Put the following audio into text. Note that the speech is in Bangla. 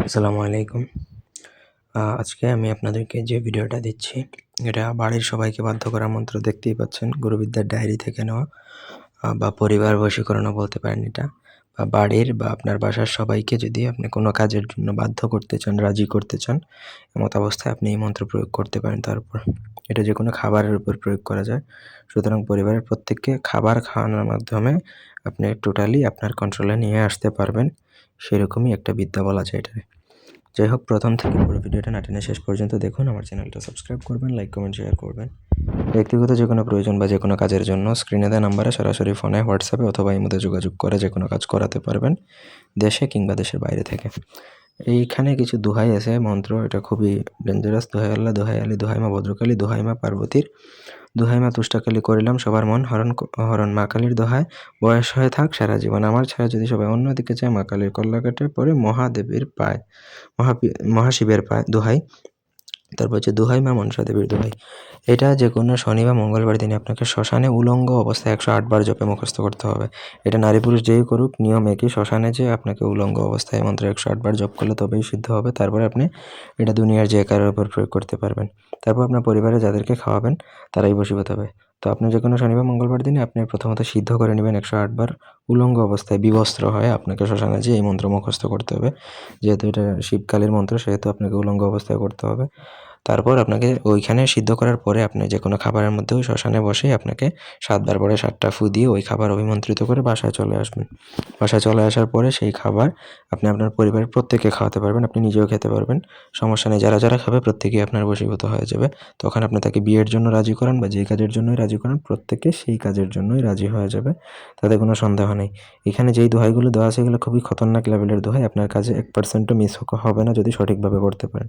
আসসালামু আলাইকুম। আজকে আমি আপনাদেরকে যে ভিডিওটা দিচ্ছি, এটা বাড়ির সবাইকে বাধ্য করার মন্ত্র। দেখতেই পাচ্ছেন, গুরুবিদ্যার ডায়েরি থেকে নেওয়া, বা পরিবার বশীকরণও বলতে পারেন এটা। বা বাড়ির বা আপনার বাসার সবাইকে যদি আপনি কোনো কাজের জন্য বাধ্য করতে চান, রাজি করতে চান, এমত অবস্থায় আপনি এই মন্ত্র প্রয়োগ করতে পারেন তার উপর। এটা যেকোনো খাবারের উপর প্রয়োগ করা যায়। সুতরাং পরিবারের প্রত্যেককে খাবার খাওয়ানোর মাধ্যমে আপনি টোটালি আপনার কন্ট্রোলে নিয়ে আসতে পারবেন, সেরকমই একটা বিদ্যা বলা যায় এটাকে। যাই হোক, প্রথম থেকে পুরো ভিডিওটা না টেনে শেষ পর্যন্ত দেখুন। আমার চ্যানেলটা সাবস্ক্রাইব করবেন, লাইক, কমেন্ট, শেয়ার করবেন। ব্যক্তিগত যে কোনো প্রয়োজন বা যে কোনো কাজের জন্য স্ক্রিনে দেওয়া নাম্বারে সরাসরি ফোনে, হোয়াটসঅ্যাপে অথবা ইমোতে যোগাযোগ করে যে কোনো কাজ করাতে পারবেন, দেশে কিংবা দেশের বাইরে থেকে। এইখানে কিছু দোহাই আছে মন্ত্র, এটা খুবই ডেঞ্জারাস। দোহাই আল্লাহ, দোহাই আলী, দোহাই মা ভদ্রকালী, দোহাই মা পার্বতীর, দোহাই মা তুষ্টাকালী, করিলাম সবার মন হরণ হরণ। মা কালীর দোহায়, বয়স হয়ে থাক সারা জীবন, আমার ছাড়া যদি সবাই অন্যদিকে যায়, মা কালীর কল্লাকাটে পরে মহাদেবীর পায়, মহাশিবের পায় দোহাই। তারপর হচ্ছে দোহাই মা মনসা দেবীর দোহাই। এটা যে কোনো শনি বা মঙ্গলবার দিনে আপনাকে শ্মশানে উলঙ্গ অবস্থায় 108 বার জপে মুখস্থ করতে হবে। এটা নারী পুরুষ যেই করুক, নিয়ম একই। শ্মশানে যেয়ে আপনাকে উলঙ্গ অবস্থায় মন্ত্র 108 বার জপ করলে তবেই সিদ্ধ হবে। তারপরে আপনি এটা দুনিয়ার যে কারোর উপর প্রয়োগ করতে পারবেন। তারপর আপনার পরিবারে যাদেরকে খাওয়াবেন তারাই বশীভূত হবে। তো আপনি যে কোনো শনি বা মঙ্গলবার দিনে আপনি প্রথমত সিদ্ধ করে নেবেন 108 বার উলঙ্গ অবস্থায়, বিবস্ত্র হয়ে আপনাকে শ্মশানে যেয়ে এই মন্ত্র মুখস্থ করতে হবে। যেহেতু এটা শিবকালীর মন্ত্র, সেহেতু আপনাকে উলঙ্গ অবস্থায় করতে হবে। তারপর আপনাকে ওইখানে সিদ্ধ করার পরে আপনি যে কোনো খাবারের মধ্যে ওই শ্মশানে বসেই আপনাকে 7 বার পরে 7টা ফু দিয়ে ওই খাবার অভিমন্ত্রিত করে বাসায় চলে আসবেন। বাসায় চলে আসার পরে সেই খাবার আপনি আপনার পরিবারের প্রত্যেককে খাওয়াতে পারবেন, আপনি নিজেও খেতে পারবেন। সমস্যা নেই, যারা যারা খাবে প্রত্যেকেই আপনার বশীভূত হয়ে যাবে। তখন আপনি তাকে বিয়ের জন্য রাজি করান বা যেই কাজের জন্যই রাজি করান, প্রত্যেকে সেই কাজের জন্যই রাজি হয়ে যাবে, তাতে কোনো সন্দেহ নেই। এখানে যেই দোহাইগুলো দেওয়া আছে এগুলো খুবই খতরনাক লেভেলের দোহাই। আপনার কাজে 1%ও মিস হবে না যদি সঠিকভাবে করতে পারেন।